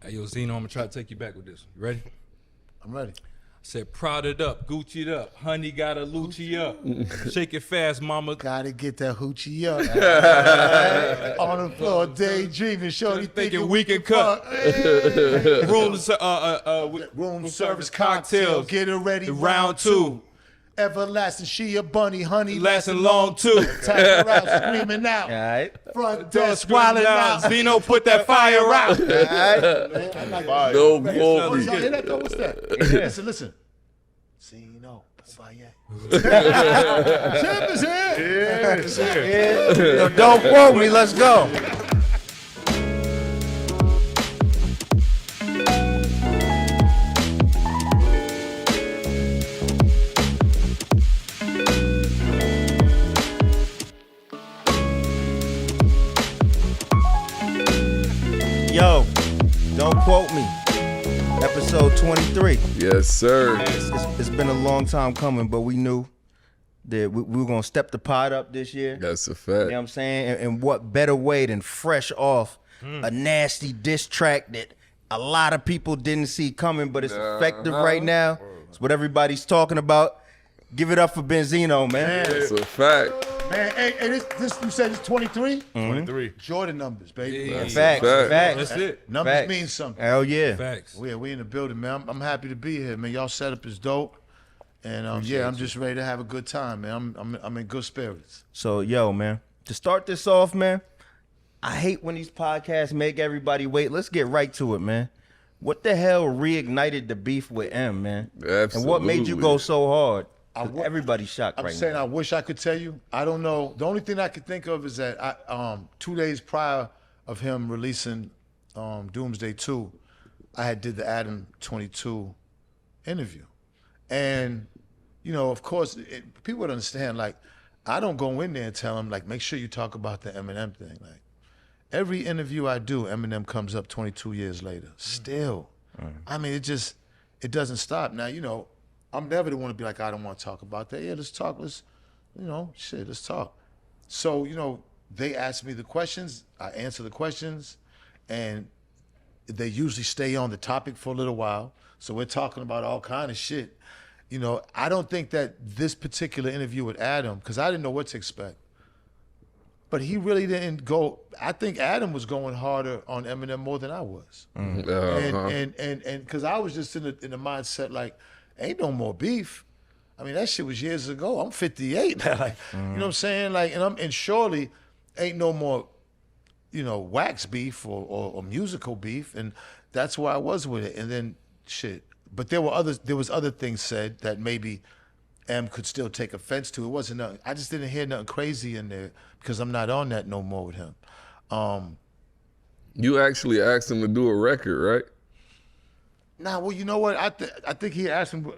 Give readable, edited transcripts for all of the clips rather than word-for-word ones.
Hey, yo, Zeno, I'm gonna try to take you back with this. You ready? I'm ready. I said, prouded up, Gucci'd up, honey got a Lucci up. Shake it fast, mama. Gotta get that hoochie up. On the floor, daydreaming, shorty thinking we can cut. Room service cocktails, get her ready, round two. Everlasting, she a bunny, honey, lasting long too. Tap her out, screaming out. All right. Front desk, wildin' out. Zeno, put that fire out. All right. No Oh, quality. y'all hear that though? What's that? Listen. Zeno, fire. Chip is here. Yo, don't quote me. Let's go. Yo, don't quote me. Episode 23. Yes, sir. It's been a long time coming, but we knew that we were going to step the pod up this year. That's a fact. You know what I'm saying? And what better way than fresh off a nasty diss track that a lot of people didn't see coming, but it's effective right now. It's what everybody's talking about. Give it up for Benzino, man. That's a fact. Man, hey, this you said it's 23? 23. Jordan numbers, baby. Yeah. Facts. That's it. Numbers Facts. mean something. Hell yeah. Facts. We in the building, man. I'm happy to be here, man. Y'all setup is dope. And I'm just ready to have a good time, man. I'm in good spirits. So, yo, man, to start this off, man, I hate when these podcasts make everybody wait. Let's get right to it, man. What the hell reignited the beef with M, man? Absolutely. And what made you go so hard? 'Cause everybody's shocked I'm right saying now. I wish I could tell you. I don't know. The only thing I could think of is that 2 days prior of him releasing Doomsday 2, I had did the Adam 22 interview. And, you know, of course, people would understand, like, I don't go in there and tell him, like, make sure you talk about the Eminem thing. Like, every interview I do, Eminem comes up 22 years later. Still. I mean, it doesn't stop. Now, you know, I'm never the one to be like, I don't want to talk about that. Yeah, let's talk. Let's talk. So, you know, they ask me the questions, I answer the questions, and they usually stay on the topic for a little while. So we're talking about all kind of shit. You know, I don't think that this particular interview with Adam, because I didn't know what to expect, but he really didn't go. I think Adam was going harder on Eminem more than I was. And because I was just in the mindset like, ain't no more beef. I mean, that shit was years ago. I'm 58 now. Like, you know what I'm saying? Like, and surely ain't no more, you know, wax beef or musical beef. And that's where I was with it. And then shit. But there was other things said that maybe M could still take offense to. It wasn't nothing. I just didn't hear nothing crazy in there because I'm not on that no more with him. You actually asked him to do a record, right? Nah, well, you know what? I think he asked me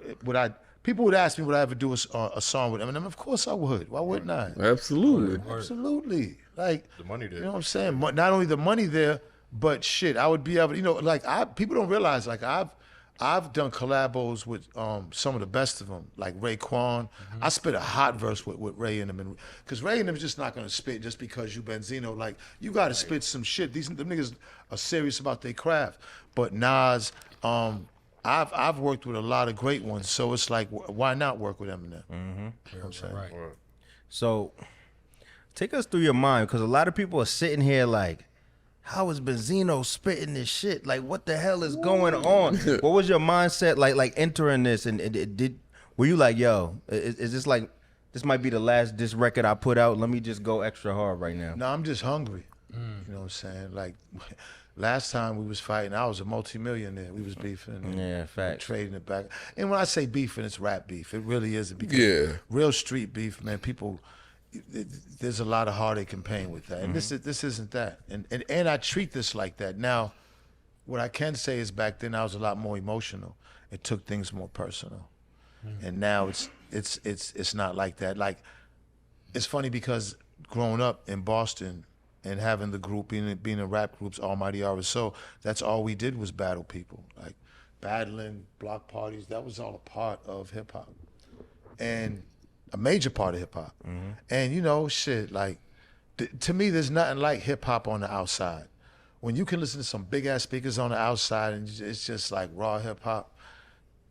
people would ask me would I ever do a song with Eminem. Of course I would. Why wouldn't I? Absolutely. Absolutely. Like, The money there. you know what I'm saying? Not only the money there, but shit, I would be able to, you know, like people don't realize, like I've done collabos with some of the best of them, like Raekwon. I spit a hot verse with Ray and them, because Ray and them is just not gonna spit just because you Benzino. Like, you gotta spit some shit. Them niggas are serious about their craft. But Nas, I've worked with a lot of great ones, so it's like, why not work with Eminem? You know what I'm saying? Right. So, take us through your mind, because a lot of people are sitting here like, how is Benzino spitting this shit? Like, what the hell is going on? What was your mindset like entering this? And were you like, yo, is this like, this might be the last diss record I put out? Let me just go extra hard right now. No, I'm just hungry. You know what I'm saying? Like, last time we was fighting, I was a multi-millionaire. We was beefing. And Yeah, facts. Trading it back. And when I say beefing, it's rap beef. It really isn't. Because real street beef, man, people, there's a lot of heartache and pain with that. And this isn't that. And I treat this like that. Now, what I can say is back then I was a lot more emotional. It took things more personal. And now it's not like that. Like, it's funny because growing up in Boston and having the group, being in rap groups, Almighty RSO, that's all we did was battle people. Like, battling, block parties, that was all a part of hip hop. And a major part of hip hop. And you know, shit, like, to me, there's nothing like hip hop on the outside. when you can listen to some big ass speakers on the outside and it's just like raw hip hop,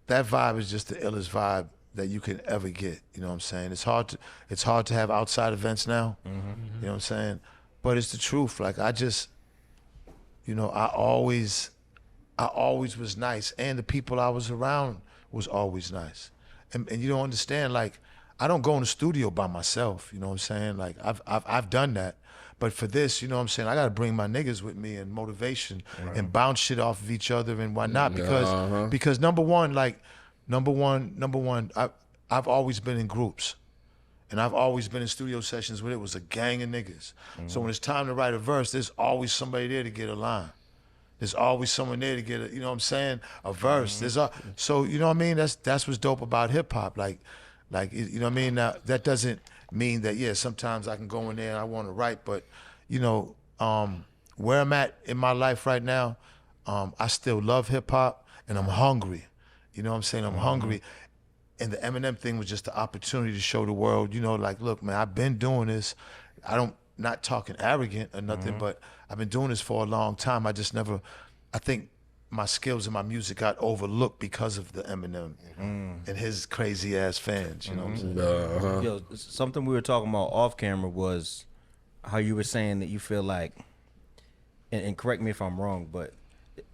that vibe is just the illest vibe that you can ever get. You know what I'm saying? It's hard to have outside events now. You know what I'm saying? But it's the truth. Like I just, you know, I always was nice, and the people I was around was always nice. And you don't understand, like, I don't go in the studio by myself, you know what I'm saying? Like, I've done that. But for this, you know what I'm saying, I got to bring my niggas with me and motivation and bounce shit off of each other and whatnot. Because number one, I've always been in groups. And I've always been in studio sessions where it was a gang of niggas. So when it's time to write a verse, there's always somebody there to get a line. There's always someone there to get a, you know what I'm saying, a verse. So you know what I mean? That's what's dope about hip hop. Like you know what I mean? Now that doesn't mean that sometimes I can go in there and I want to write, but you know, where I'm at in my life right now, I still love hip hop and I'm hungry. You know what I'm saying? I'm hungry. And the Eminem thing was just the opportunity to show the world, you know, like, look, man, I've been doing this. Not talking arrogant or nothing, but I've been doing this for a long time. I think my skills and my music got overlooked because of the Eminem and his crazy ass fans, you know what I'm saying? Yo, something we were talking about off camera was how you were saying that you feel like, and correct me if I'm wrong, but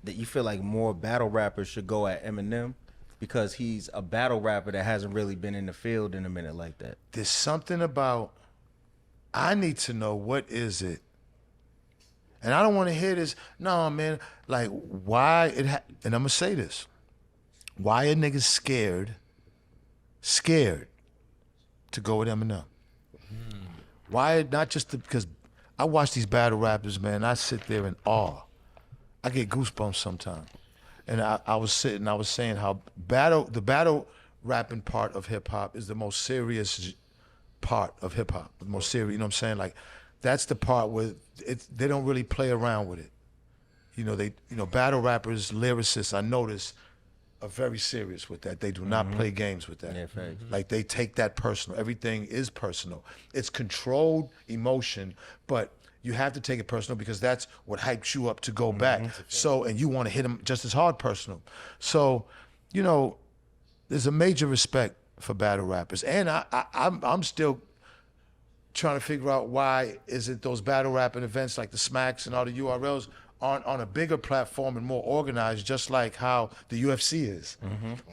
that you feel like more battle rappers should go at Eminem because he's a battle rapper that hasn't really been in the field in a minute like that. There's something about, I need to know what is it. And I don't want to hear this, no, man, like why and I'm going to say this. Why are niggas scared to go with Eminem? Why not just because I watch these battle rappers, man, I sit there in awe. I get goosebumps sometimes. And I was saying how the battle rapping part of hip hop is the most serious part of hip hop, the most serious, you know what I'm saying? Like, that's the part where they don't really play around with it. You know, battle rappers, lyricists, I notice, are very serious with that. They do not play games with that. Yeah, facts. Like, they take that personal. Everything is personal. It's controlled emotion, but you have to take it personal because that's what hypes you up to go back. So, and you want to hit them just as hard personal. So, you know, there's a major respect for battle rappers. And I'm still trying to figure out why isn't those battle rapping events like the Smacks and all the URLs on a bigger platform and more organized, just like how the UFC is,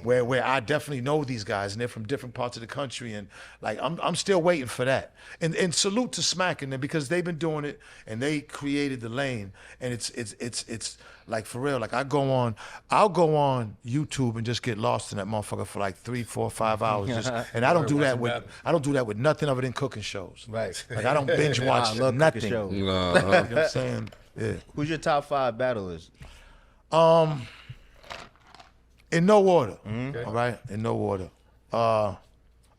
where I definitely know these guys and they're from different parts of the country, and like I'm still waiting for that. And salute to Smack and them because they've been doing it and they created the lane, and it's like for real. Like I'll go on YouTube and just get lost in that motherfucker for like 3, 4, 5 hours, and I don't do that with nothing other than cooking shows. Right. Like I don't binge watch nothing. You know what I'm saying? Yeah. Who's your top 5 battlers? In no order. All right? In no order. I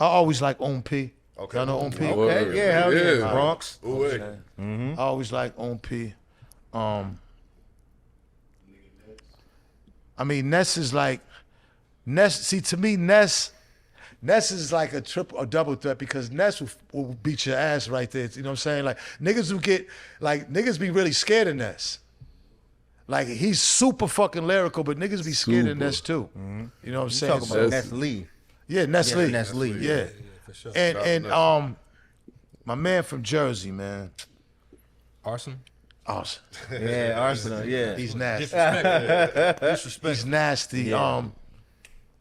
always like P. Okay. Y'all know P? Okay, yeah, hell yeah. Yeah. Bronx. I always like P. I mean, Ness is like, see, to me, Ness is like a double threat because Ness will beat your ass right there. You know what I'm saying? Like, niggas be really scared of Ness. Like, he's super fucking lyrical, but niggas be scared of Ness too. You know what I'm saying? Talking about Ness Lee. Yeah, Ness Lee. Ness Lee. Yeah. For sure. And my man from Jersey, man. Arson? Awesome. Yeah, Arsenal, yeah. He's nasty. Disrespect. He's nasty. Yeah.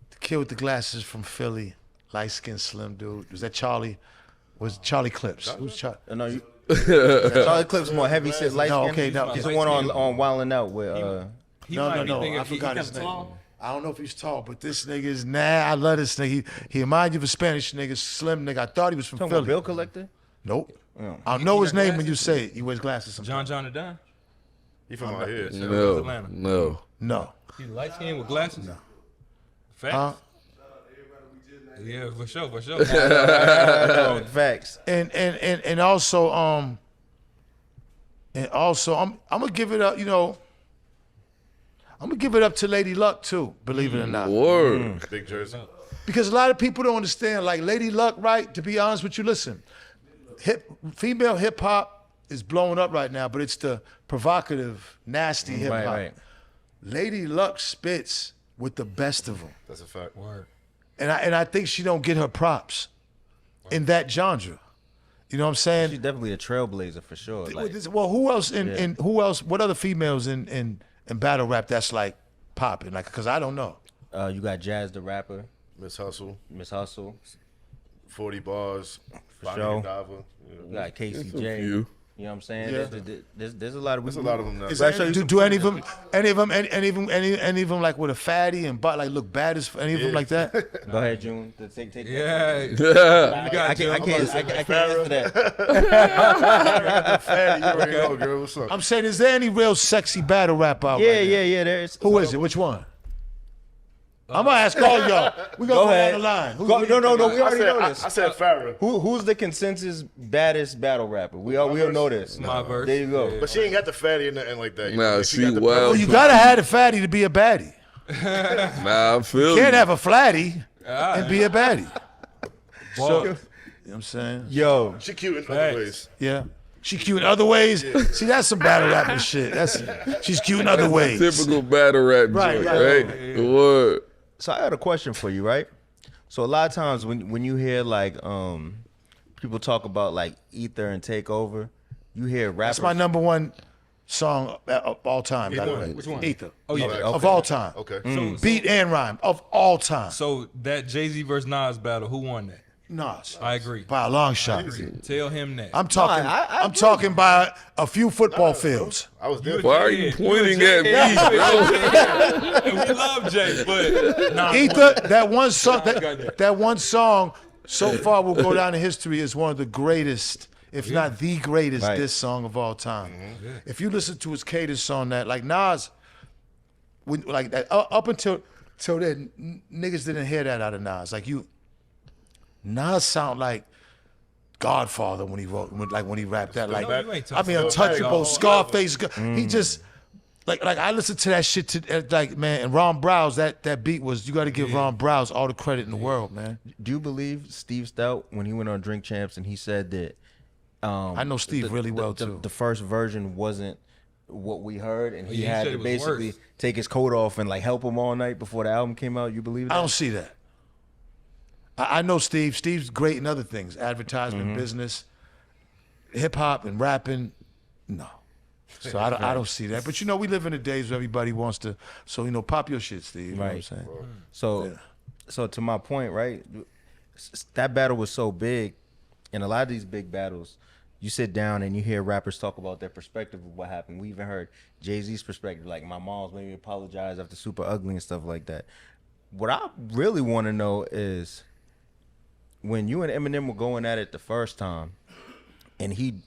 The kid with the glasses from Philly, light-skinned, slim dude. Was that Charlie? Was Charlie Clips? Who's Charlie? No, Charlie Clips more heavy set light No, skin. okay, no. He's the one on Wildin' Out with He No, might be thinking I forgot he his kinda name. tall. I don't know if he's tall, but this nigga is I love this nigga. He reminds you of a Spanish nigga, slim nigga. I thought he was from talking about Philly. Bill Collector. Nope. Yeah. I'll know his got name when glasses? you say it. He wears glasses sometimes. John the Don? He from out here. No, Atlanta. no. No. He's light skinned with glasses? No. Facts? Huh? Yeah, for sure. No, facts. And also I'm gonna give it up, you know. I'm gonna give it up to Lady Luck too, believe it or not. Word. Big Jersey. Because a lot of people don't understand, like Lady Luck, right? To be honest with you, listen, female hip hop is blowing up right now, but it's the provocative, nasty hip hop. Right. Lady Luck spits with the best of them, That's a fact. Word. and I think she don't get her props in that genre. You know what I'm saying? She's definitely a trailblazer for sure. Like, Well, who else in who else? What other females in battle rap that's like popping? Like, cause I don't know. you got Jazz the rapper, Miss Hustle, Miss Hustle, 40 bars, sure. Diva. you got Casey It's a J. few. You know what I'm saying? Yeah. There's a lot of There's a lot of them now. Is Right, that- so do any of them like with a fatty and butt like look bad as any of them like that? Go ahead, June. Take that. Yeah. I can't answer that. Fatty, you already know, girl. What's up? I'm saying, is there any real sexy battle rap out right now? Yeah. There's. Who is it? Which one? I'm gonna ask all y'all. We gonna go ahead. down the line. Who No. We I already said, know this. I said Farrah. Who's the consensus baddest battle rapper? We all know this. My verse. There you go. Yeah. But she ain't got the fatty and nothing like that. You Nah, know? she got the wild. Well, you gotta have a fatty to be a baddie. Nah, I feel Can't you. have a flatty and be a baddie. So, you know what I'm saying? Yo, She cute in other ways. Yeah. She cute in other ways. See, that's some battle rapping shit. She's cute in other ways. Typical battle rap Right, joint, right. right? Word. so I got a question for you, right? So a lot of times when you hear like people talk about like Ether and Takeover, you hear rappers. That's my number one song of all time. by the way. Which one? Ether. Oh yeah. Of all time. Okay. Beat and rhyme of all time. So that Jay-Z versus Nas battle, who won that? Nas. I agree. By a long shot. Tell him that. I'm talking. I I'm talking by a few football fields. I was there. Why are you pointing at me, bro? And we love Jay, but nah, Ether. That one song. Goddamn. That one song. So far, will go down in history as one of the greatest, if not the greatest, Right. diss song of all time. If you listen to his cadence on that, like Nas, when like that, up until then, niggas didn't hear that out of Nas. Like Nas sound like Godfather when he wrote, when he rapped that. Like, No, you ain't I mean, talking about Untouchable, that. Scarface. He just like I listened to that shit to like, man. And Ron Browse, that beat was, you got to give Ron Browse all the credit in the world, man. Do you believe Steve Stout when he went on Drink Champs and he said that? I know Steve really well too. The first version wasn't what we heard, and he he had said to it was basically worse. take his coat off and like help him all night before the album came out. You believe that? I don't see that. I know Steve. Steve's great in other things, advertisement, business, hip hop, and rapping. No. So I don't see that. But you know, we live in the days where everybody wants to. So, you know, pop your shit, Steve. You know what I'm Right. saying? So to my point, right? That battle was so big, and a lot of these big battles, you sit down and you hear rappers talk about their perspective of what happened. We even heard Jay-Z's perspective, like my mom's made me apologize after Super Ugly and stuff like that. What I really want to know is when you and Eminem were going at it the first time, and he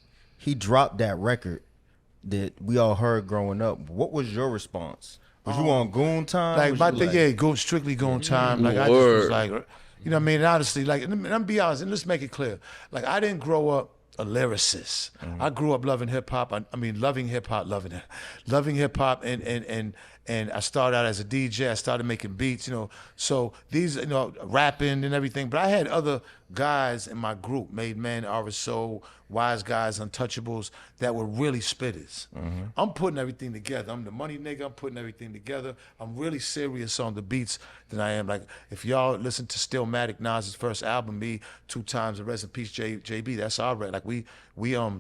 dropped that record that we all heard growing up. What was your response? Was you on Goon Time? Like Was my you thing, yeah, go strictly going time. Like I just was like, you know what I mean? And honestly, like, and I'm be honest, and let's make it clear. Like I didn't grow up a lyricist. I grew up loving hip hop. I mean, loving hip hop, loving hip hop, and I started out as a DJ. I started making beats, you know. So these, you know, rapping and everything. But I had other guys in my group, Made Men, RSO, Wise Guys, Untouchables, that were really spitters. I'm putting everything together. I'm the money nigga. I'm putting everything together. I'm really serious on the beats than I am. Like, if y'all listen to Stillmatic, Nas's first album, me 2 times, and Rest in Peace, JB, that's our like we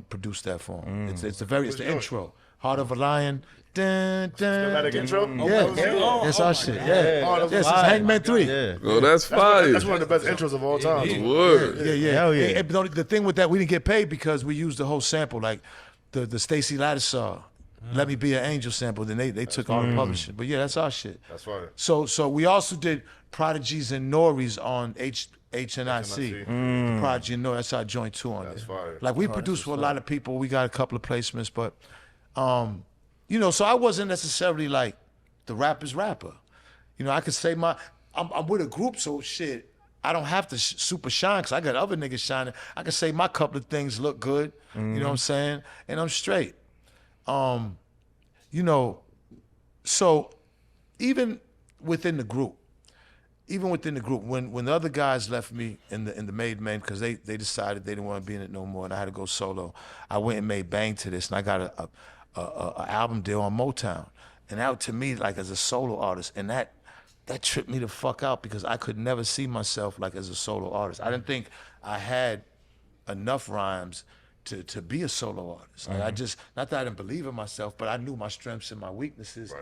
produced that for him. It's the intro. Heart of a Lion. Dun, dun, Dramatic dun. intro? Yeah, that's our shit. Yeah, this is Hangman 3. Yeah. Oh, that's fire. That's one of the best intros of all time. Word. Yeah. Hell yeah. And the thing with that, we didn't get paid because we used the whole sample, like the Stacey Ladisar, Let Me Be an Angel sample. Then they took all the publishing. But yeah, that's our shit. That's fire. So we also did Prodigies and Noris on HNIC. Prodigy and Nori, that's our joint too on That's there. fire. Like we produced for a lot of people. We got a couple of placements, but you know, so I wasn't necessarily like the rapper's rapper. You know, I could say I'm with a group, so shit, I don't have to super shine because I got other niggas shining. I can say my couple of things look good, you know what I'm saying? And I'm straight. You know, so even within the group, even within the group, when the other guys left me in the Made Men because they decided they didn't want to be in it no more, and I had to go solo, I went and made Bang to This, and I got a album deal on Motown, and that to me, like as a solo artist, and that tripped me the fuck out because I could never see myself like as a solo artist. I didn't think I had enough rhymes to be a solo artist. Like I just, not that I didn't believe in myself, but I knew my strengths and my weaknesses.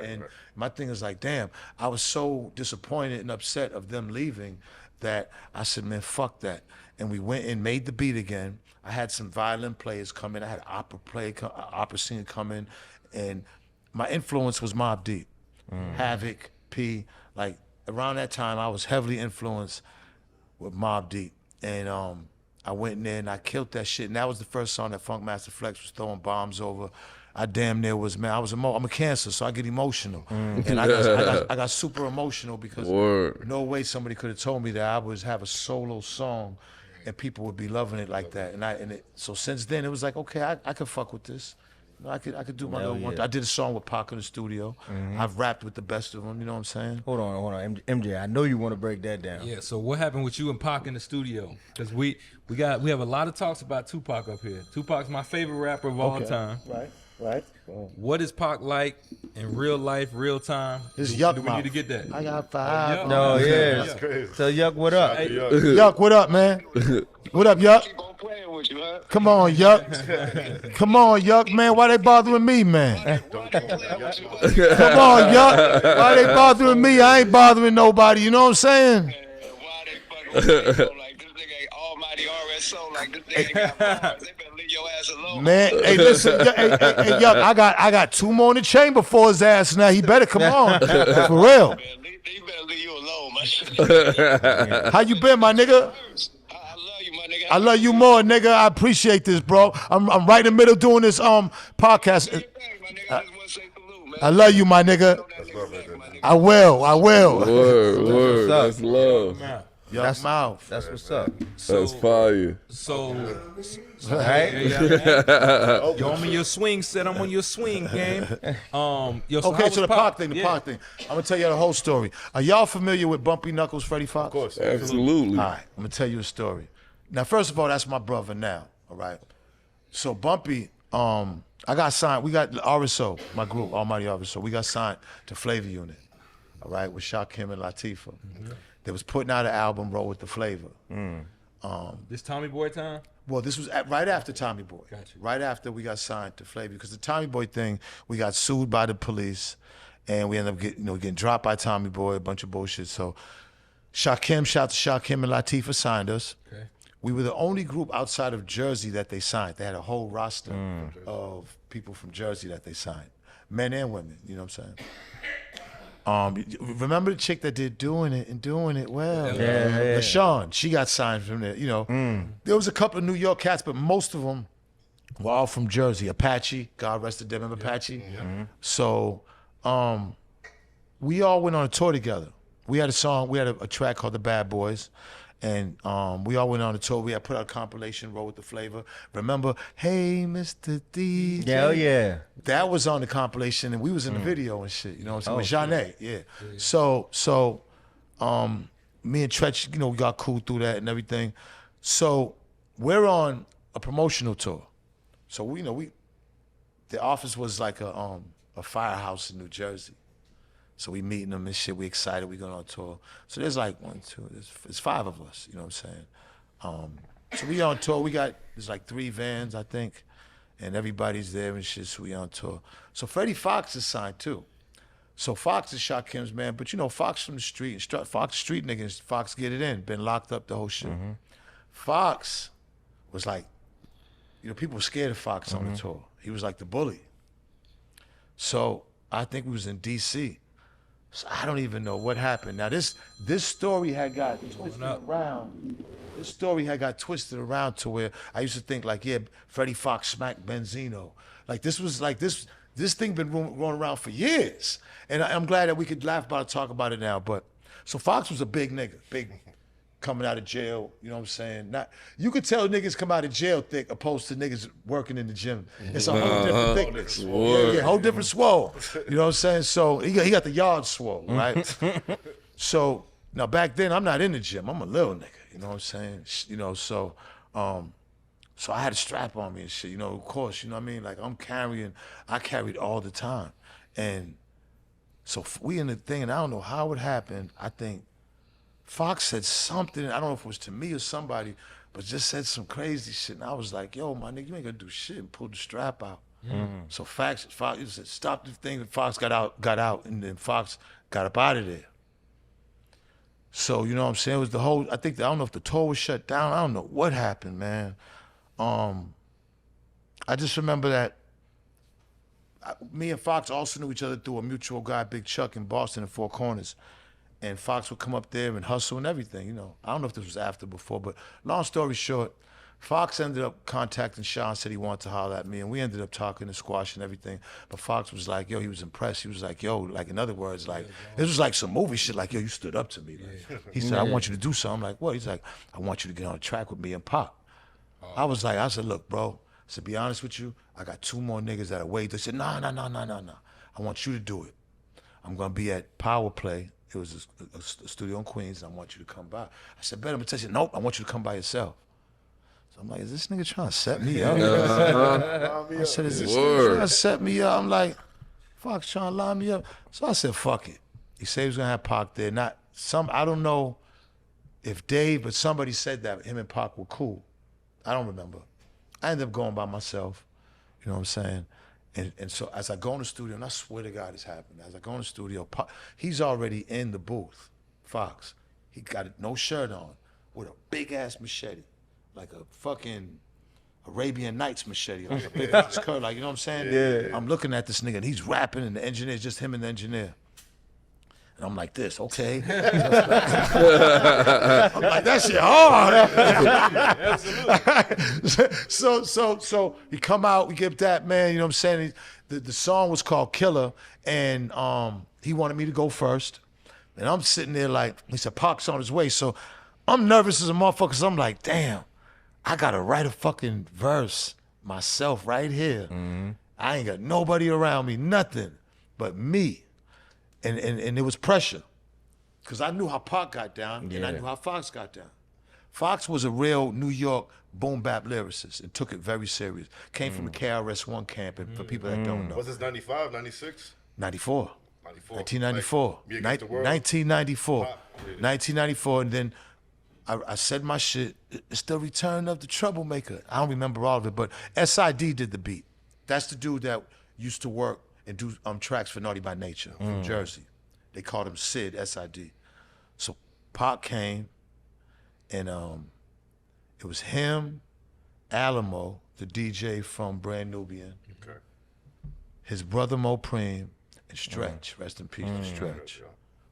My thing is like, damn, I was so disappointed and upset of them leaving that I said, man, fuck that. And we went and made the beat again. I had some violin players come in. I had opera singer come in. And my influence was Mobb Deep, Havoc, P. Like around that time, I was heavily influenced with Mobb Deep. And I went in there and I killed that shit. And that was the first song that Funk Master Flex was throwing bombs over. I damn near was, man, I'm a Cancer, so I get emotional. And I got super emotional because no way somebody could have told me that I would have a solo song and people would be loving it like that. So since then, it was like, okay, I could fuck with this. I could do my little one. I did a song with Pac in the studio. I've rapped with the best of them, you know what I'm saying? Hold on. MJ, I know you want to break that down. Yeah, so what happened with you and Pac in the studio? Because we have a lot of talks about Tupac up here. Tupac's my favorite rapper of all time. Right. What is Pac like in real life, real time? This Do Yuck we mouth. need to get that? I got 5. No, yeah. That's crazy. Tell Yuck what up. Hey, Yuck, what up, man? What up, Yuck? Keep on playing with you, huh? Come on, Yuck. Come on, Yuck, man. Why they bothering me, man? Why they playing with you, huh? Come on, Yuck. Why they bothering me? I ain't bothering nobody, you know what I'm saying? Why they fucking with you? Like this nigga ain't almighty RSO. Like this nigga ain't got bars. They better leave your ass alone. Man, hey, listen, hey, Yuck, I got 2 more in the chamber for his ass now. He better come on. For real. Man, they better leave you alone, man. How you been, my nigga? I love you, my nigga. I love you more, nigga. I appreciate this, bro. I'm right in the middle doing this podcast. My nigga, I just want to say salute, man. I love you, my nigga. I will. Word. That's love. Yuck mouth. That's what's up. That's fire. So, Right? you on your swing set. I'm on your swing game. So Okay, how so was the Pac thing, Yeah. I'm gonna tell you the whole story. Are y'all familiar with Bumpy Knuckles, Freddie Fox? Of course. Absolutely. All right, I'm gonna tell you a story. Now, first of all, that's my brother now. All right. So Bumpy, I got signed. We got RSO, my group, Almighty RSO. We got signed to Flavor Unit. All right, with Shakim and Latifah. They was putting out an album, Roll with the Flavor. This Tommy Boy time? Well, this was right after Tommy Boy. Gotcha. Right after we got signed to Flavor, because the Tommy Boy thing, we got sued by the police, and we ended up getting dropped by Tommy Boy, a bunch of bullshit. So Shakim, shout to Shakim and Latifah signed us. Okay. We were the only group outside of Jersey that they signed. They had a whole roster of people from Jersey that they signed, men and women. You know what I'm saying? Remember the chick that did Doing It Well? Yeah. LaShawn, she got signed from there. You know, there was a couple of New York cats, but most of them were all from Jersey. Apache, God rest the dead, remember Apache? So we all went on a tour together. We had a song, we had a track called The Bad Boys. And we all went on a tour. We had put out a compilation, Roll with the Flavor. Remember, Hey, Mr. DJ? Hell yeah. That was on the compilation, and we was in the video and shit. You know what I'm saying? With Jeanette, yeah. So, me and Tretch, we got cool through that and everything. So we're on a promotional tour. So the office was like a firehouse in New Jersey. So we meeting them and shit. We excited. We going on tour. So there's like 1, 2. There's 5 of us. You know what I'm saying? So we on tour. There's like 3 vans, I think, and everybody's there and shit. So we on tour. So Freddie Fox is signed too. So Fox is Shakim's man, but Fox from the street. Fox street niggas. Fox get it in. Been locked up the whole shit. Fox was like, people were scared of Fox on the tour. He was like the bully. So I think we was in D.C. So I don't even know what happened. Now this story had got twisted around. This story had got twisted around to where I used to think like, yeah, Freddie Fox smacked Benzino. Like this was like this thing been going around for years. And I'm glad that we could laugh about it, talk about it now. But so Fox was a big nigga, big coming out of jail, you know what I'm saying? You could tell niggas come out of jail thick opposed to niggas working in the gym. It's a whole different thickness. Yeah, whole different swole. You know what I'm saying? So he got the yard swole, right? So Now back then, I'm not in the gym. I'm a little nigga. You know what I'm saying? You know, so I had a strap on me and shit. You know, of course. You know what I mean? Like I carried all the time, and so we in the thing, and I don't know how it happened. I think Fox said something. I don't know if it was to me or somebody, but just said some crazy shit. And I was like, yo, my nigga, you ain't gonna do shit, and pulled the strap out. So Fox said, stop the thing. And Fox got out, and then Fox got up out of there. So, you know what I'm saying? It was the whole, I don't know if the tour was shut down. I don't know what happened, man. I just remember that me and Fox also knew each other through a mutual guy, Big Chuck, in Boston in Four Corners. And Fox would come up there and hustle and everything, you know. I don't know if this was after or before, but long story short, Fox ended up contacting Sean, said he wanted to holler at me, and we ended up talking and squashing everything. But Fox was like, yo, he was impressed. He was like, yo, like, in other words, like, this was like some movie shit, like, yo, you stood up to me. Like, he said, I want you to do something. I'm like, what? He's like, I want you to get on a track with me and Pop. I said, look, bro, I said, be honest with you, I got 2 more niggas that are waiting. They said, no. I want you to do it. I'm going to be at Power Play. It was a studio in Queens, and I want you to come by. I said, bet. I'm going to tell you, nope, I want you to come by yourself. So I'm like, is this nigga trying to set me up? I said, is this nigga trying to set me up? I'm like, Fox trying to line me up. So I said, fuck it. He said he was going to have Pac there. I don't know if Dave, but somebody said that him and Pac were cool. I don't remember. I ended up going by myself. You know what I'm saying? And so as I go in the studio, and I swear to God it's happened, as I go in the studio, he's already in the booth, Fox. He got no shirt on with a big-ass machete, like a fucking Arabian Nights machete, like a big ass curve, like, you know what I'm saying? Yeah. I'm looking at this nigga, and he's rapping, and the engineer, just him and the engineer. And I'm like this, okay. I'm like, that shit hard. So he come out, we get that, man, you know what I'm saying? The song was called Killer, and he wanted me to go first. And I'm sitting there like, he said, Pac's on his way. So I'm nervous as a motherfucker, because I'm like, damn, I gotta write a fucking verse myself right here. Mm-hmm. I ain't got nobody around me, nothing but me. And it was pressure, because I knew how Pac got down, and I knew how Fox got down. Fox was a real New York boom bap lyricist and took it very serious. Came from the KRS-One camp, and for people that don't know. Was this 95, 96? 94. 1994. Like, 1994. 1994, and then I said my shit. It's the return of the troublemaker. I don't remember all of it, but SID did the beat. That's the dude that used to work and do tracks for Naughty by Nature from Jersey. They called him Sid, S-I-D. So Pac came, and it was him, Alamo, the DJ from Brand Nubian, his brother Mo Preem, and Stretch. Rest in peace, Stretch.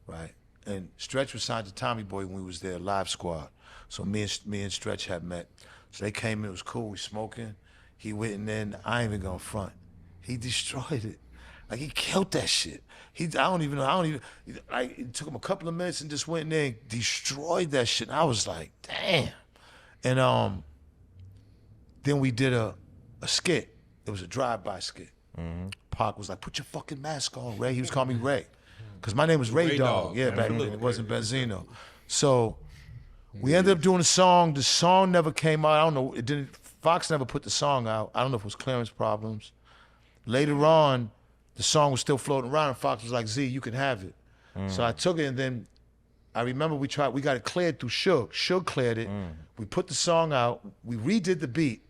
Right? And Stretch was signed to Tommy Boy when we was there, Live Squad. So me and Stretch had met. So they came in, it was cool, we smoking. He went in there, and I ain't even gonna front. He destroyed it. Like, he killed that shit. It took him a couple of minutes and just went in there and destroyed that shit. And I was like, damn. And then we did a skit. It was a drive-by skit. Mm-hmm. Pac was like, put your fucking mask on, Ray. He was calling me Ray. Because my name was Ray Dog. Yeah, back then. It wasn't Benzino. So we ended up doing a song. The song never came out. I don't know. Fox never put the song out. I don't know if it was clearance problems. Later on, the song was still floating around, and Fox was like, Z, you can have it. So I took it, and then I remember we got it cleared through Suge. Suge cleared it. We put the song out. We redid the beat,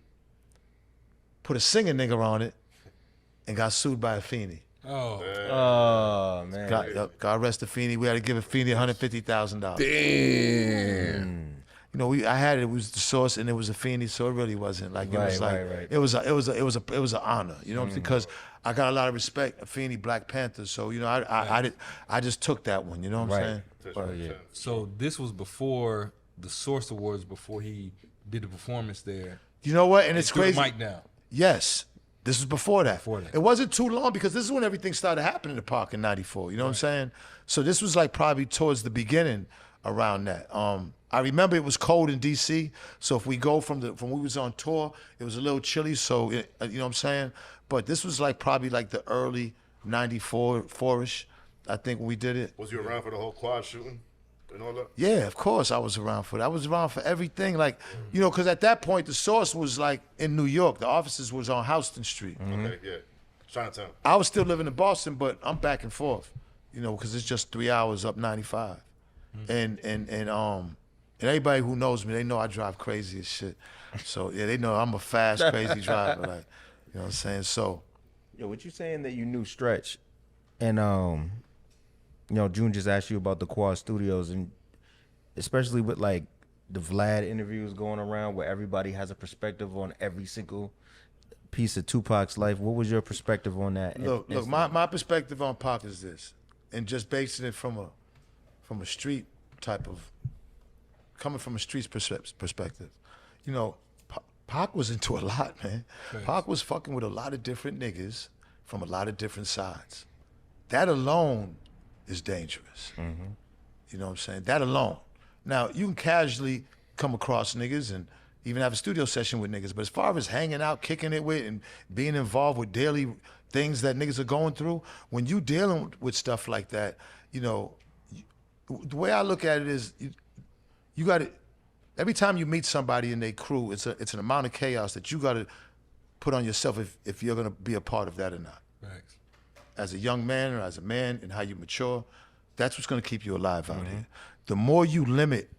put a singing nigga on it, and got sued by Afeni. Oh, man. God rest Afeni. We had to give Afeni $150,000. Damn. You know, I had it was the source, and it was Afeni, so it really wasn't like, it was like, it was an honor, you know, because I got a lot of respect, Afeni, Black Panther, so, you know, I just took that one, you know what I'm saying? So this was before the Source Awards, before he did the performance there. You know what? And it's crazy. The mic down. Yes. This was before that. It wasn't too long, because this is when everything started happening to Pac in 94, you know what I'm saying? So this was like probably towards the beginning around that. I remember it was cold in DC, so if we go from we was on tour, it was a little chilly, so you know what I'm saying? But this was like probably like the early 94-ish, I think, when we did it. Was you around for the whole quad shooting? and all that? Yeah, of course I was around for that. I was around for everything. Like, you know, because at that point, the source was like in New York. The offices was on Houston Street. Okay, yeah. Chinatown. I was still living in Boston, but I'm back and forth, you know, because it's just 3 hours up 95. And everybody who knows me, they know I drive crazy as shit. So, yeah, they know I'm a fast, crazy driver. Like, you know what I'm saying? So. Yo, what you saying that you knew Stretch, and you know, June just asked you about the Quad Studios, and especially with like the Vlad interviews going around where everybody has a perspective on every single piece of Tupac's life. What was your perspective on that? Look, my perspective on Pac is this, and just basing it from a street type of, coming from a street's perspective. You know, Pac was into a lot, man. Right. Pac was fucking with a lot of different niggas from a lot of different sides. That alone is dangerous. You know what I'm saying? That alone. Now, you can casually come across niggas and even have a studio session with niggas, but as far as hanging out, kicking it with, and being involved with daily things that niggas are going through, when you dealing with stuff like that, you know, the way I look at it is, you got to, every time you meet somebody in their crew, it's an amount of chaos that you got to put on yourself if you're going to be a part of that or not. Right. As a young man or as a man, and how you mature, that's what's going to keep you alive out here. The more you limit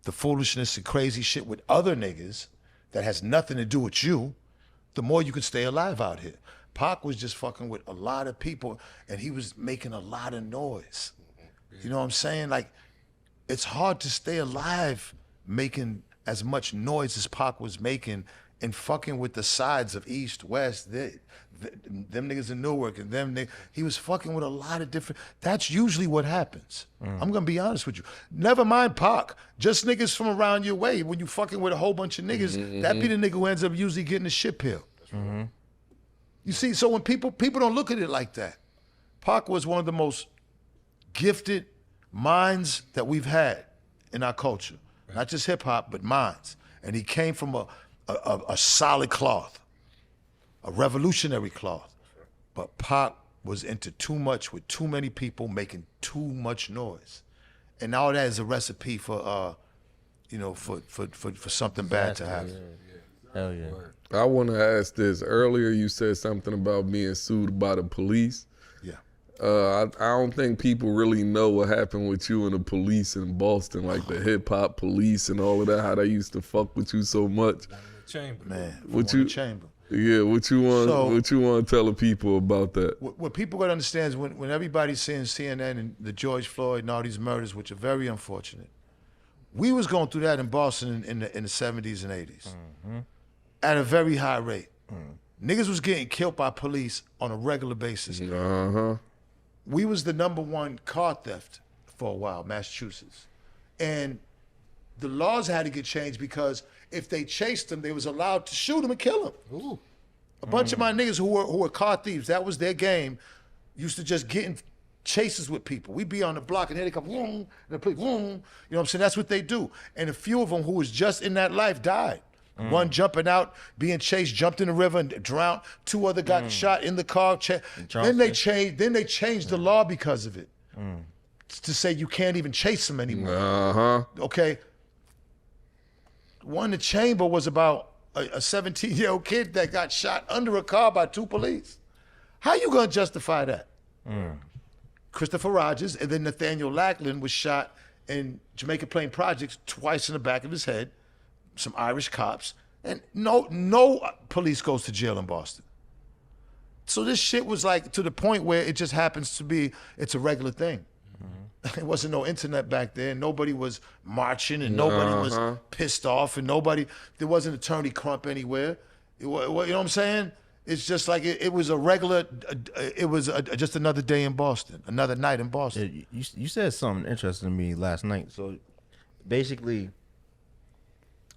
the foolishness and crazy shit with other niggas that has nothing to do with you, the more you can stay alive out here. Pac was just fucking with a lot of people, and he was making a lot of noise. You know what I'm saying? Like, it's hard to stay alive making as much noise as Pac was making and fucking with the sides of East, West, them niggas in Newark, and he was fucking with a lot of different, that's usually what happens. I'm gonna be honest with you. Never mind Pac, just niggas from around your way. When you fucking with a whole bunch of niggas, that be the nigga who ends up usually getting the shit pill. You see, so when people don't look at it like that. Pac was one of the most gifted minds that we've had in our culture. Right. Not just hip hop, but minds. And he came from a solid cloth, a revolutionary cloth. But Pac was into too much with too many people making too much noise. And all that is a recipe for you know, for something bad to happen. Hell yeah. I want to ask this. Earlier you said something about being sued by the police. Yeah. I don't think people really know what happened with you and the police in Boston, like the hip hop police and all of that, how they used to fuck with you so much. Chamber. Man, chamber. Yeah, what you want to tell the people about that? What people got to understand is when everybody's seeing CNN and the George Floyd and all these murders, which are very unfortunate, we was going through that in Boston in the 70s and 80s at a very high rate. Niggas was getting killed by police on a regular basis. We was the #1 car theft for a while, Massachusetts. And the laws had to get changed because if they chased them, they was allowed to shoot them and kill them. Ooh. A bunch of my niggas who were car thieves, that was their game, used to just get in chases with people. We'd be on the block and here they come, vroom, and the police, vroom. You know what I'm saying? That's what they do. And a few of them who was just in that life died. One jumping out, being chased, jumped in the river and drowned. 2 other got shot in the car. Then they changed the law because of it. To say you can't even chase them anymore. Okay. One in the chamber was about a 17-year-old kid that got shot under a car by 2 police. How you gonna justify that? Christopher Rogers and then Nathaniel Lackland was shot in Jamaica Plain Projects twice in the back of his head. Some Irish cops, and no police goes to jail in Boston. So this shit was like to the point where it just happens to be, it's a regular thing. It wasn't no internet back then. Nobody was marching and nobody was pissed off and there wasn't Attorney Crump anywhere. You know what I'm saying? It's just like it was a regular, it was just another day in Boston, another night in Boston. You said something interesting to me last night. So basically,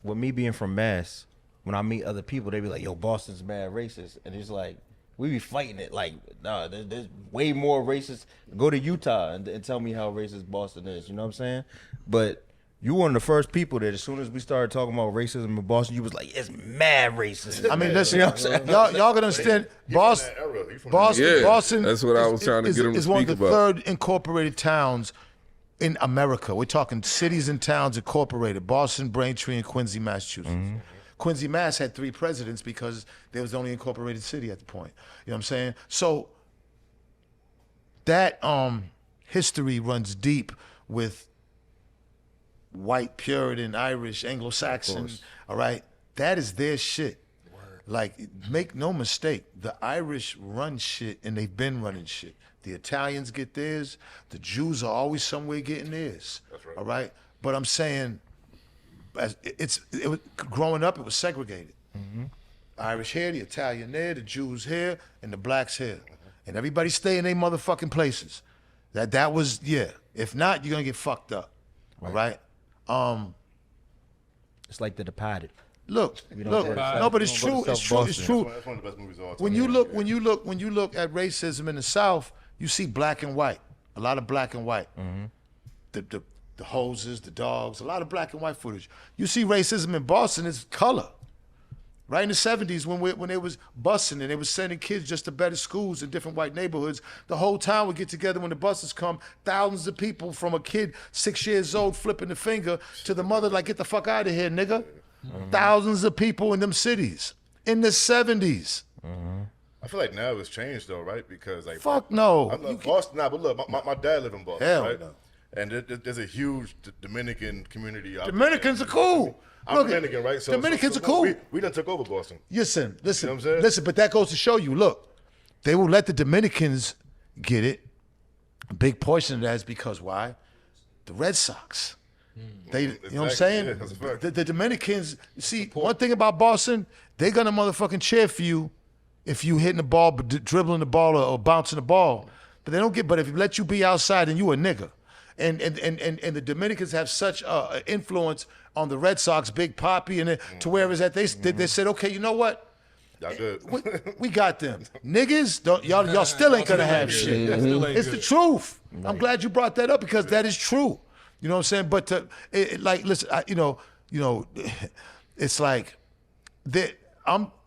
with me being from Mass, when I meet other people, they be like, yo, Boston's mad racist. And it's like, we be fighting it. Like, nah, there's way more racist. Go to Utah and tell me how racist Boston is. You know what I'm saying? But you one of the first people that as soon as we started talking about racism in Boston, you was like, it's mad racist. I mean, listen, you know what I'm saying? Y'all gonna understand, Boston, that's what I was trying to get him to is one of speak the about. 3rd incorporated towns in America. We're talking cities and towns incorporated: Boston, Braintree, and Quincy, Massachusetts. Quincy, Mass had 3 presidents because there was the only incorporated city at the point. You know what I'm saying? So that history runs deep with white, Puritan, Irish, Anglo-Saxon, all right? That is their shit. Like, make no mistake, the Irish run shit, and they've been running shit. The Italians get theirs. The Jews are always somewhere getting theirs. That's right. All right? But I'm saying, growing up, it was segregated. Irish here, the Italian there, the Jews here, and the blacks here. And everybody stay in their motherfucking places. That was, yeah. If not, you're gonna get fucked up. All right? It's like The Departed. Look, go to no, but it's you don't true, go to it's South true, Boston. it's true. That's one of the best movies of all time. When you look at racism in the South, you see black and white, a lot of black and white. The hoses, the dogs, a lot of black and white footage. You see racism in Boston, it's color. Right in the 70s when they was busing and they was sending kids just to better schools in different white neighborhoods, the whole town would get together when the buses come, thousands of people from a kid 6 years old flipping the finger to the mother like, get the fuck out of here, nigga. Thousands of people in them cities in the 70s. I feel like now it's changed though, right? Because like Fuck no. I love Boston now, but look, my dad lived in Boston, Hell right? no. And there's a huge Dominican community out there. Dominicans are cool. I'm Look, Dominican, right? Dominicans are cool. We done took over Boston. Listen, You know what I'm saying? listen, but that goes to show you, look, they will let the Dominicans get it. A big portion of that is because why? The Red Sox. They, you know what I'm Exactly. saying? Yeah, that's a fact. The Dominicans, see, one thing about Boston, they gonna motherfucking cheer for you if you hitting the ball, dribbling the ball or bouncing the ball. But they don't get, but if you let you be outside, then you a nigga. And the Dominicans have such influence on the Red Sox, Big Papi, and to where is that they said, okay, you know what? Y'all good. We got them. Niggas, y'all still ain't gonna have shit. It's the truth. I'm glad you brought that up because that is true. You know what I'm saying? But like, listen, it's like that.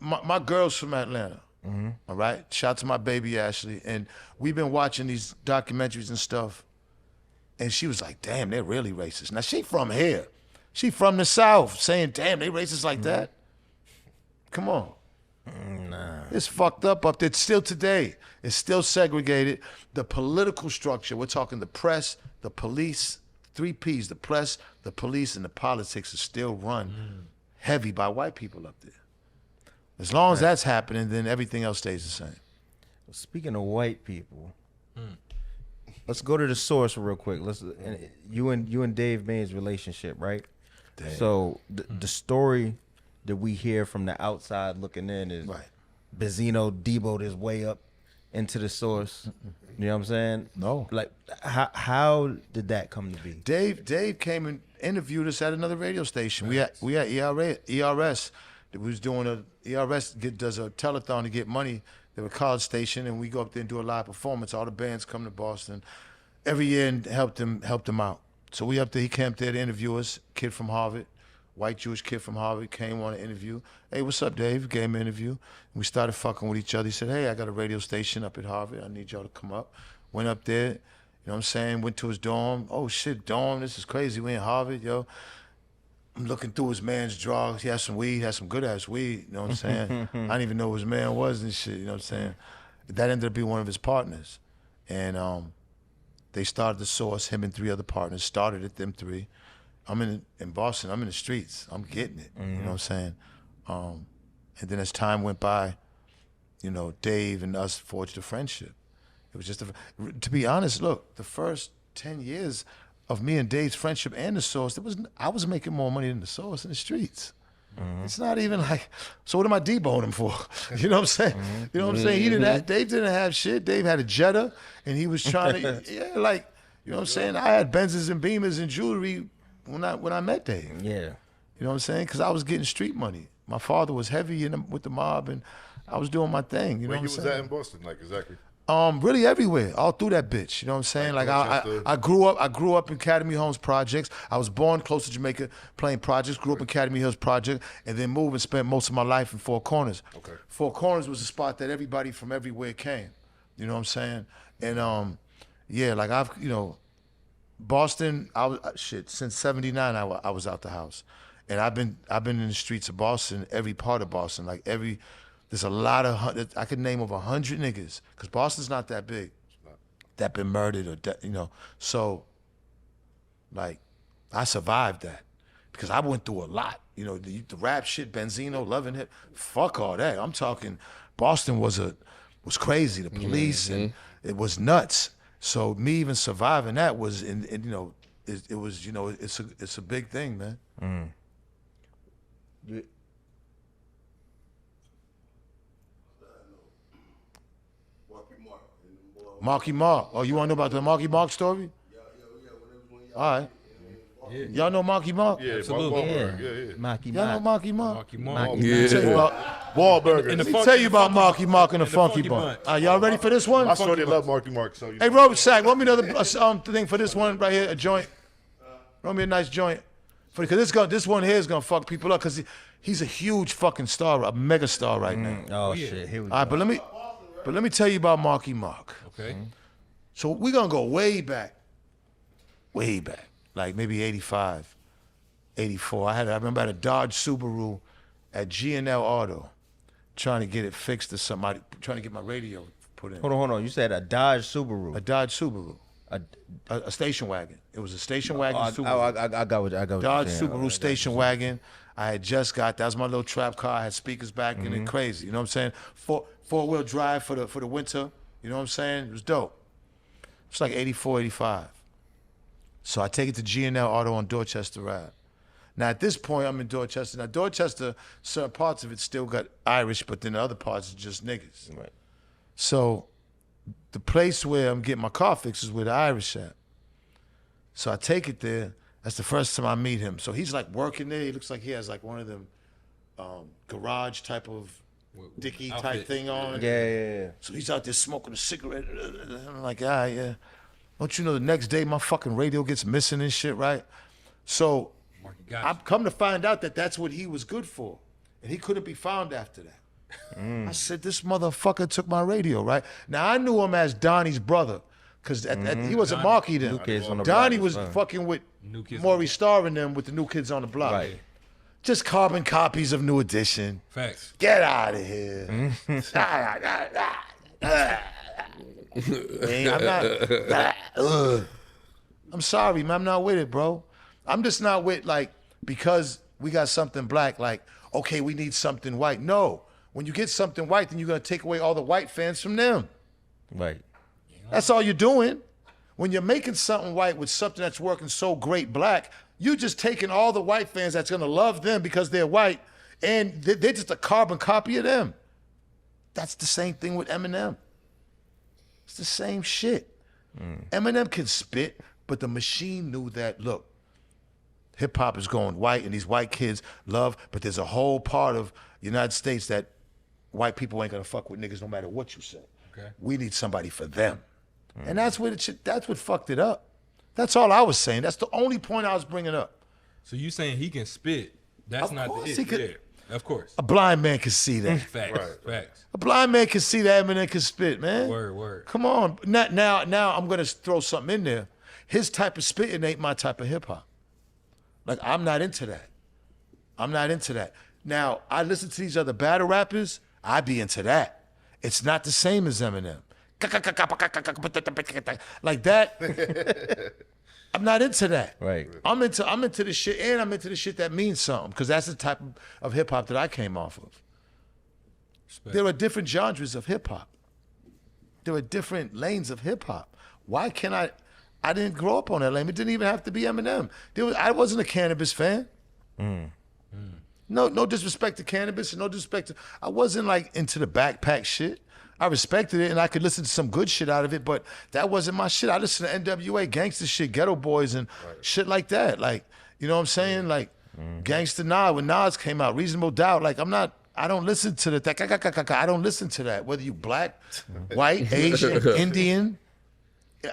My girl's from Atlanta. All right. Shout out to my baby Ashley, and we've been watching these documentaries and stuff. And she was like, "Damn, they're really racist." Now she from here. She from the South, saying, "Damn, they racist like that." Come on. Nah. It's fucked up there. Still today, it's still segregated. The political structure, we're talking the press, the police, 3 Ps, the press, the police, and the politics is still run heavy by white people up there. As long as that's happening, then everything else stays the same. Speaking of white people, let's go to the source real quick. You and Dave Main's relationship, right? Damn. So the story that we hear from the outside looking in is Right. BENZINO deboed his way up into the source. You know what I'm saying? No. Like how did that come to be? Dave came and interviewed us at another radio station. We had ERS. We was doing ERS does a telethon to get money. They were a college station, and we go up there and do a live performance. All the bands come to Boston every year and helped them out. So we up there. He came up there to interview us. Kid from Harvard, white Jewish kid from Harvard, came on an interview. Hey, what's up, Dave? Gave him an interview. And we started fucking with each other. He said, hey, I got a radio station up at Harvard. I need y'all to come up. Went up there. You know what I'm saying? Went to his dorm. Oh shit, dorm. This is crazy. We in Harvard, yo. I'm looking through his man's drawers. He had some weed, had some good ass weed, you know what I'm saying? I didn't even know who his man was and shit, you know what I'm saying? That ended up being one of his partners. And they started the source, him and 3 other partners, started it, them 3. I'm in Boston, I'm in the streets. I'm getting it, you know what I'm saying? And then as time went by, you know, Dave and us forged a friendship. It was just, to be honest, look, the first 10 years of me and Dave's friendship and the source, I was making more money than the source in the streets. It's not even like, so what am I deboning him for? You know what I'm saying? You know what I'm saying? Dave didn't have shit. Dave had a Jetta, and he was trying to, you know what I'm saying? I had Benzes and Beamers and jewelry when I met Dave. Yeah. You know what I'm saying? Because I was getting street money. My father was heavy with the mob, and I was doing my thing. You know Where what you I'm was saying? at in Boston, like exactly? Really everywhere, all through that bitch. You know what I'm saying? Like I grew up in Academy Homes projects. I was born close to Jamaica, playing projects. Grew up in Academy Hills project, and then moved and spent most of my life in Four Corners. Okay. Four Corners was a spot that everybody from everywhere came. You know what I'm saying? And yeah, like Boston, I was since '79. I was out the house, and I've been in the streets of Boston, every part of Boston, like there's a lot of, I could name over 100 niggas, because Boston's not that big, that been murdered or so, like, I survived that because I went through a lot. The rap shit, Benzino, loving it, fuck all that. I'm talking, Boston was crazy. The police and it was nuts. So me even surviving that was, it's a big thing, man. Marky Mark. Oh, you want to know about the Marky Mark story? All right. Yeah. Y'all know Marky Mark? Yeah, Absolutely. Yeah. Marky Y'all know Marky Mark? Marky Mark. Yeah. Tell you about, Wahlburger. In the let me funky- tell you about funky- Marky Mark and the and the Funky Funky Bunch. Bunch. Y'all ready for this one? I sure they love Marky Mark. So Hey, Robert Sack, roll me another thing for this one right here, a joint. Roll me a nice joint. Because this one here is going to fuck people up because he's a huge fucking star, a mega star right now. Oh shit, here we go. All right, but let me tell you about Marky Mark. Okay. So we're going to go way back, like maybe 85, 84. I remember I had a Dodge Subaru at G&L Auto trying to get it fixed or something, trying to get my radio put in. Hold on. You said a Dodge Subaru. A Dodge Subaru. A station wagon. It was a station wagon Subaru. I got what Dodge you're saying. Subaru station wagon. I had just got, that was my little trap car. I had speakers back in it, crazy. You know what I'm saying? Four-wheel drive for the winter. You know what I'm saying? It was dope. It's like 84, 85. So I take it to G&L Auto on Dorchester Ave. Now at this point, I'm in Dorchester. Now Dorchester, certain parts of it still got Irish, but then the other parts are just niggas. Right. So the place where I'm getting my car fixed is where the Irish at. So I take it there. That's the first time I meet him. So he's like working there. He looks like he has like one of them garage type of dicky type Outfit. thing on. Yeah. So he's out there smoking a cigarette. I'm like, ah, yeah. Don't you know the next day my fucking radio gets missing and shit, right? So Marky got I've come to find out that that's what he was good for. And he couldn't be found after that. I said, this motherfucker took my radio, right? Now, I knew him as Donnie's brother, because he wasn't Marky then. New Kids on the Donnie Block was was fun. fucking with New Kids Maurice Starr and them with the New Kids on the Block. Right. Just carbon copies of New Edition. Facts. Get out of here. I'm sorry, man. I'm not with it, bro. I'm just not with, like, because we got something black, like, okay, we need something white. No. When you get something white, then you're going to take away all the white fans from them. Right. That's all you're doing. When you're making something white with something that's working so great black, you just taking all the white fans that's going to love them because they're white, and they're just a carbon copy of them. That's the same thing with Eminem. It's the same shit. Eminem can spit, but the machine knew that, look, hip-hop is going white, and these white kids love, but there's a whole part of the United States that white people ain't going to fuck with niggas no matter what you say. Okay. We need somebody for them. And that's what that's what fucked it up. That's all I was saying. That's the only point I was bringing up. So you saying he can spit? That's Of not course the he it. could. Yeah, of course. A blind man can see that. Facts. Facts. A blind man can see that Eminem can spit, man. Word. Come on. Now I'm going to throw something in there. His type of spitting ain't my type of hip-hop. Like, I'm not into that. Now, I listen to these other battle rappers, I be into that. It's not the same as Eminem. Like that. I'm not into that. Right. I'm into the shit, and I'm into the shit that means something, because that's the type of hip-hop that I came off of. Respect. There are different genres of hip-hop. There are different lanes of hip-hop. Why can't I didn't grow up on that lane. It didn't even have to be Eminem. I wasn't a Cannabis fan. No disrespect to Cannabis, and no disrespect to, I wasn't like into the backpack shit. I respected it, and I could listen to some good shit out of it, but that wasn't my shit. I listened to NWA, gangster shit, Ghetto Boys, and shit like that. Like, you know what I'm saying? Like, Gangsta Nas, when Nas came out, Reasonable Doubt. Like, I don't listen to I don't listen to that. Whether you black, white, Asian, Indian,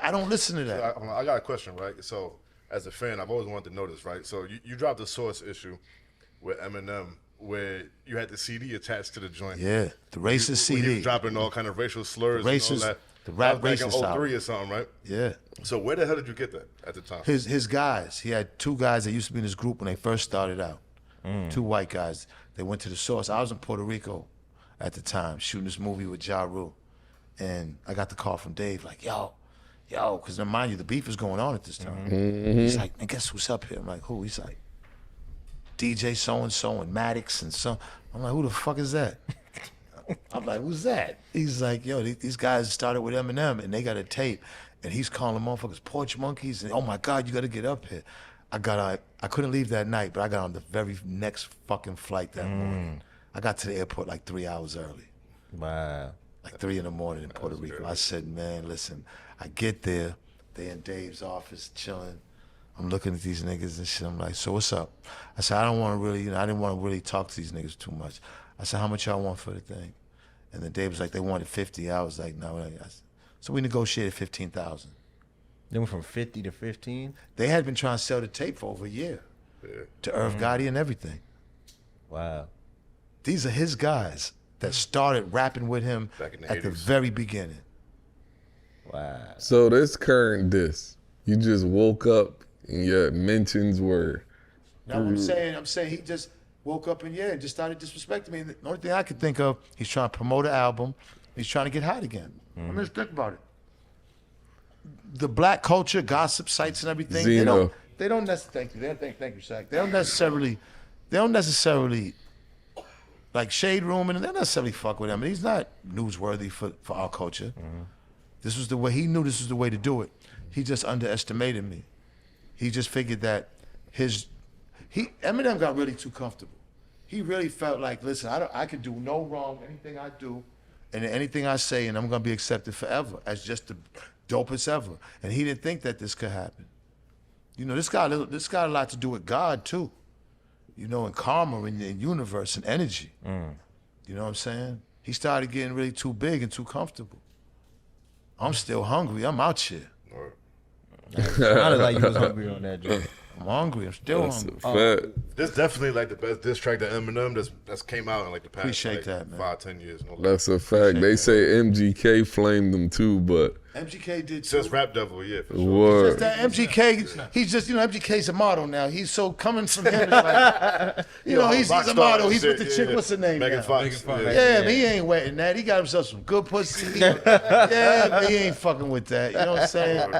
I don't listen to that. I got a question, right? So, as a fan, I've always wanted to know this, right? So, you dropped the Source issue with Eminem, where you had the CD attached to the joint. Yeah, the racist When he CD. was dropping all kind of racial slurs and all Racist. that. The That rap was back in racist album. 03 or something, right? Yeah. So where the hell did you get that at the time? His guys. He had 2 guys that used to be in his group when they first started out. 2 white guys. They went to the source. I was in Puerto Rico at the time shooting this movie with Ja Rule. And I got the call from Dave like, yo, because mind you, the beef is going on at this time. He's like, man, guess who's up here? I'm like, who? He's like, DJ so-and-so and Maddox and so. I'm like, who the fuck is that? I'm like, who's that? He's like, yo, these guys started with Eminem and they got a tape. And he's calling motherfuckers porch monkeys. And oh my God, you got to get up here. I couldn't leave that night, but I got on the very next fucking flight that morning. I got to the airport like 3 hours early. Wow. Like 3 in the morning in Puerto Rico. I said, man, listen, I get there. They in Dave's office chilling. I'm looking at these niggas and shit. I'm like, so what's up? I said, I don't want to really, I didn't want to really talk to these niggas too much. I said, how much y'all want for the thing? And then Dave was like, they wanted 50. I was like, no. So we negotiated 15,000. They went from 50 to 15? They had been trying to sell the tape for over a year to Irv Gotti and everything. Wow. These are his guys that started rapping with him Back in the at the 80s. very beginning. Wow. So this current diss, you just woke up and your mentions were. Now I'm saying he just woke up and just started disrespecting me. The only thing I could think of, he's trying to promote an album. He's trying to get hot again. I mean, just think about it. The black culture, gossip sites and everything, Zeno. they don't necessarily, thank you, Shaq. They don't necessarily like Shade Room, and they don't necessarily fuck with him. And he's not newsworthy for our culture. This was the way, he knew this was the way to do it. He just underestimated me. He just figured that Eminem got really too comfortable. He really felt like, listen, I could do no wrong, anything I do, and anything I say, and I'm gonna be accepted forever as just the dopest ever. And he didn't think that this could happen. You know, this got a lot to do with God too. You know, and karma and universe and energy. You know what I'm saying? He started getting really too big and too comfortable. I'm still hungry. I'm out here. Sounded like you was hungry on that joint. I'm hungry. I'm still That's hungry. a fact. This definitely like the best diss track that Eminem that's came out in like the past Appreciate like, that, man. 5-10 years. No lie. That's a fact. They say MGK flamed them too, but MGK did too. Since Rap Devil, yeah, for sure. word. Just that MGK, he's just, MGK's a model now. He's so coming from him. It's like, he's a model. He's with the chick. What's her name Megan now? Fox. Megan Fox. Yeah, but he ain't wetting that. He got himself some good pussy. But he ain't fucking with that. You know what I'm saying?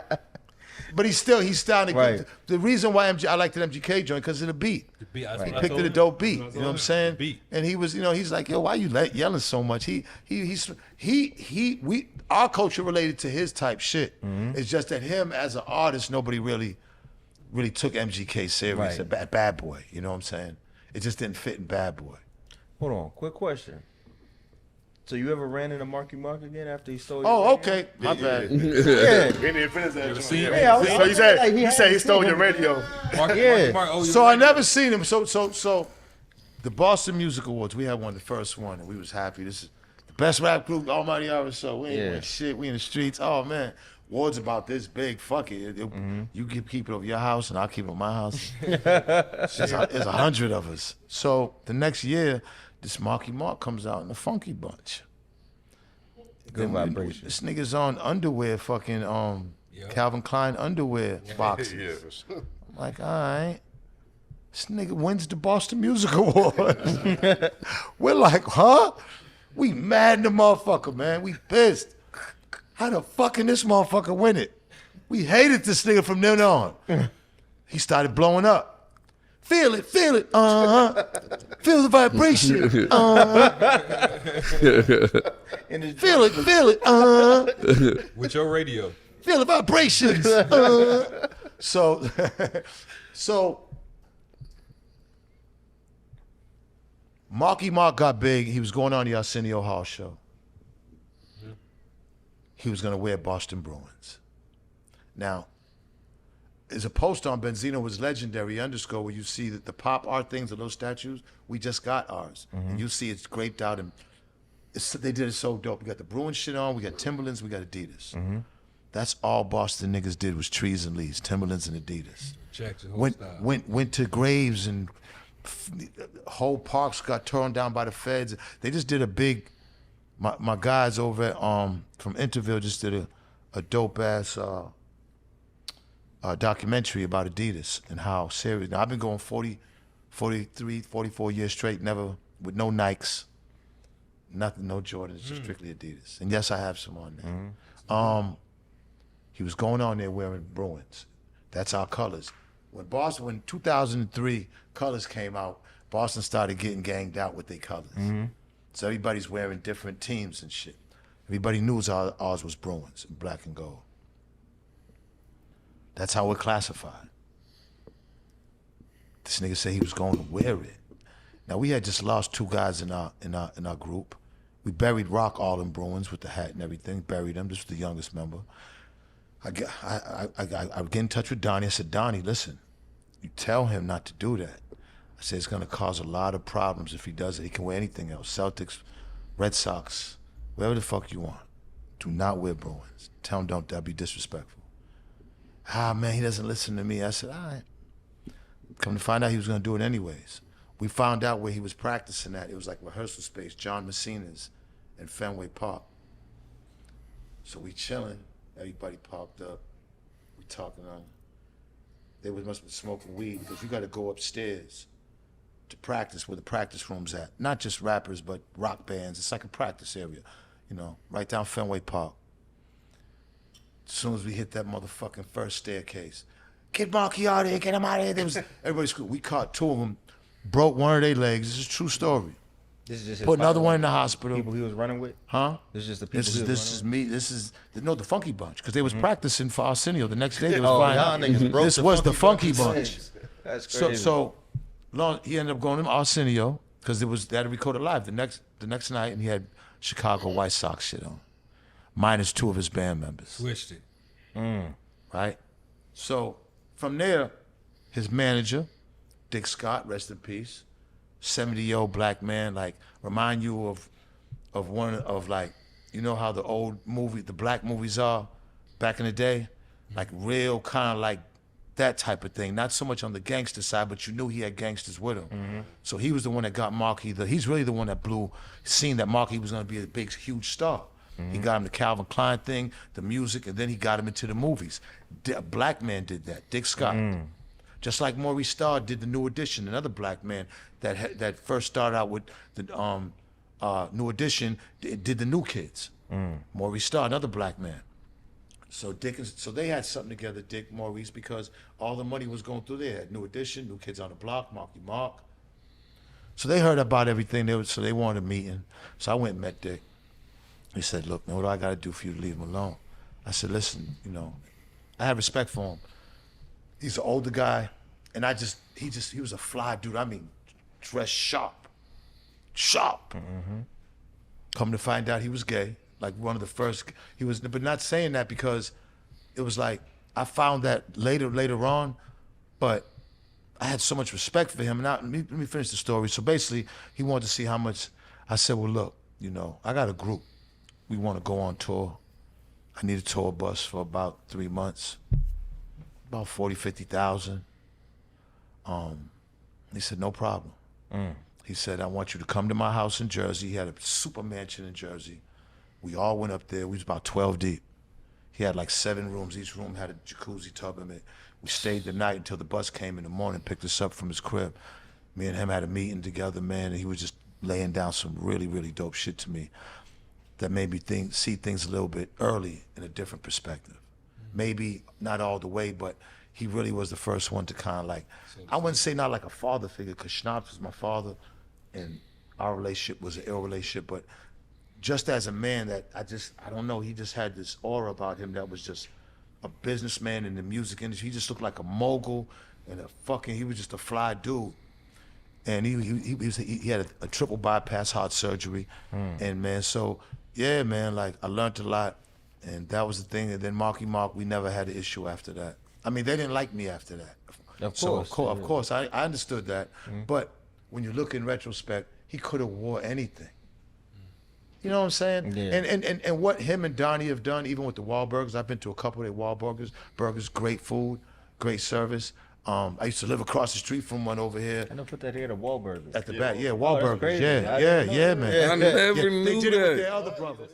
But he's starting to Right. get the reason why I liked the MGK joint because of the beat. He He picked it a dope beat. You know what I'm saying? And he was, he's like, yo, why you yelling so much? Our culture related to his type shit. It's just that him as an artist, nobody really took MGK serious. Right. A Bad Boy. You know what I'm saying? It just didn't fit in Bad Boy. Hold on, quick question. So you ever ran into Marky Mark again after he stole your Oh, radio? okay. My bad. We didn't even finish that. joint. seen him? Yeah. Yeah, I was- So you said like, he you had said he to stole see your him. radio. So I never seen him. So the Boston Music Awards, we had one, the first one, and we was happy. This is the best rap group, Almighty RSO. We ain't win shit. We in the streets. Oh man, awards about this big. Fuck it. You keep it over your house, and I'll keep it at my house. There's 100 of us. So the next year, this Marky Mark comes out in the Funky Bunch. Good vibration. This nigga's on underwear, fucking Calvin Klein underwear boxes. Yeah, for sure. I'm like, all right. This nigga wins the Boston Music Awards. We're like, huh? We mad in the motherfucker, man. We pissed. How the fuck can this motherfucker win it? We hated this nigga from then on. He started blowing up. Feel it, feel it, Feel the vibration, Feel it, With your radio. Feel the vibrations. So Marky Mark got big. He was going on the Arsenio Hall show. He was going to wear Boston Bruins. Now, there's a post on Benzino was legendary _ where you see that the pop art things of those statues, we just got ours. And you see it's graped out and they did it so dope. We got the Bruins shit on, we got Timberlands, we got Adidas. That's all Boston niggas did was trees and leaves, Timberlands and Adidas. Check the whole style. Went to graves and whole parks got torn down by the feds. They just did a big my guys over at from Interville just did a dope ass documentary about Adidas and how serious. Now I've been going 40, 43, 44 years straight, never with no Nikes, nothing, no Jordans, just strictly Adidas. And yes, I have some on there. He was going on there wearing Bruins. That's our colors. When 2003 colors came out, Boston started getting ganged out with their colors. So everybody's wearing different teams and shit. Everybody knew ours was Bruins, black and gold. That's how we're classified. This nigga said he was going to wear it. Now we had just lost 2 guys in our group. We buried Rock all in Bruins with the hat and everything. Buried him. This was the youngest member. I get in touch with Donnie. I said, Donnie, listen, you tell him not to do that. I said it's gonna cause a lot of problems if he does it. He can wear anything else. Celtics, Red Sox, whatever the fuck you want. Do not wear Bruins. Tell him don't. That'd be disrespectful. Man, he doesn't listen to me. I said, all right. Come to find out he was gonna do it anyways. We found out where he was practicing at. It was like rehearsal space, John Messina's in Fenway Park. So we chilling. Everybody popped up. We talking on. They must have been smoking weed because you got to go upstairs to practice where the practice room's at. Not just rappers, but rock bands. It's like a practice area, you know, right down Fenway Park. As soon as we hit that motherfucking first staircase, get Marky out of here, get him out of here. Everybody screamed. We caught 2 of them, broke one of their legs. This is a true story. This is just his Put another one in the hospital. People he was running with? Huh? This is just the people This is me. This is the Funky Bunch, because they was practicing for Arsenio. The next day they was Oh, flying y'all out. niggas broke This the was the Funky Funky Bunch. Bunch. That's crazy. So he ended up going to Arsenio because they had to record it live the next night, and he had Chicago White Sox shit on, minus 2 of his band members. Switched it. Right? So from there, his manager, Dick Scott, rest in peace, 70-year-old black man, like remind you of one of like, you know how the black movies are back in the day? Like real kind of like that type of thing. Not so much on the gangster side, but you knew he had gangsters with him. So he was the one that got Marky, he's really the one that seen that Marky was gonna be a big, huge star. He got him the Calvin Klein thing, the music, and then he got him into the movies. A black man did that, Dick Scott. Just like Maurice Starr did the New Edition, another black man that first started out with the New Edition, did the New Kids. Maurice Starr, another black man. So they had something together, Dick, Maurice, because all the money was going through there. New Edition, New Kids on the Block, Marky Mark. So they heard about everything. So they wanted a meeting. So I went and met Dick. He said, look, man, what do I got to do for you to leave him alone? I said, listen, you know, I have respect for him. He's an older guy, and he was a fly dude. I mean, dressed sharp. Come to find out he was gay, like one of the first. But not saying that because it was like, I found that later on, but I had so much respect for him. Let me finish the story. So basically, he wanted to see how much. I said, well, look, you know, I got a group. We want to go on tour. I need a tour bus for about 3 months, about 40, 50,000. He said, no problem. He said, I want you to come to my house in Jersey. He had a super mansion in Jersey. We all went up there. We was about 12 deep. He had like 7 rooms. Each room had a jacuzzi tub in it. We stayed the night until the bus came in the morning, picked us up from his crib. Me and him had a meeting together, man, and he was just laying down some really, really dope shit to me that made me see things a little bit early in a different perspective. Maybe not all the way, but he really was the first one to kind of like, I wouldn't say not like a father figure, because Schnapps was my father, and our relationship was an ill relationship, but just as a man that I don't know, he just had this aura about him that was just a businessman in the music industry. He just looked like a mogul and he was just a fly dude. And he had a triple bypass heart surgery. And man, so yeah, man, like I learned a lot, and that was the thing. And then Marky Mark, we never had an issue after that. I mean, they didn't like me after that. Of course, I understood that. But when you look in retrospect, he could have wore anything. You know what I'm saying? Yeah. And what him and Donnie have done, even with the Wahlburgers, I've been to a couple of their Wahlburgers, great food, great service. I used to live across the street from one over here. I know put that here to Wahlburgers. At the back, yeah, that's Wahlburgers. crazy. Yeah, man. I never They knew did it with that. their other brothers.